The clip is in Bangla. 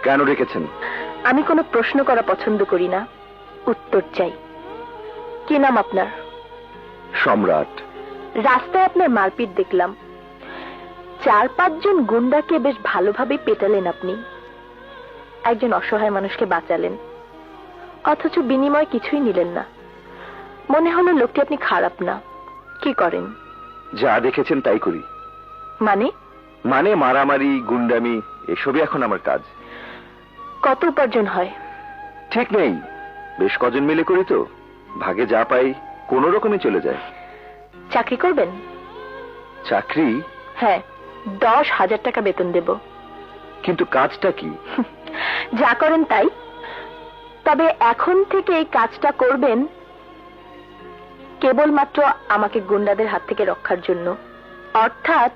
কেন রেখেছেন? আমি কোনো প্রশ্ন করা পছন্দ করি না, উত্তর চাই। কি নাম আপনার? সম্রাট। রাস্তায় আপনার মারপিট দেখলাম, 4-5 জন গুন্ডাকে বেশ ভালোভাবে পেটালেন আপনি। একজন অসহায় মানুষকে বাঁচালেন, অথচ বিনিময় কিছুই নিলেন না। মনে হলো লোকটি আপনি খারাপ না। কি করেন? যা দেখেছেন তাই করি। মানে? মানে মারামারি, গুন্ডামি, এসবই এখন আমার কাজ। কত উপার্জন হয়? ঠিক নেই, বেশ কজন মিলে করি তো, ভাগে যা পাই কোনো রকমে চলে যায়। চাকরি করবেন? চাকরি? হ্যাঁ, 10,000 টাকা বেতন দেব। কিন্তু কাজটা কি? যা করেন তাই। তবে এখন থেকে এই কাজটা করবেন কেবলমাত্র আমাকে গুন্ডাদের হাত থেকে রক্ষার জন্য। অর্থাৎ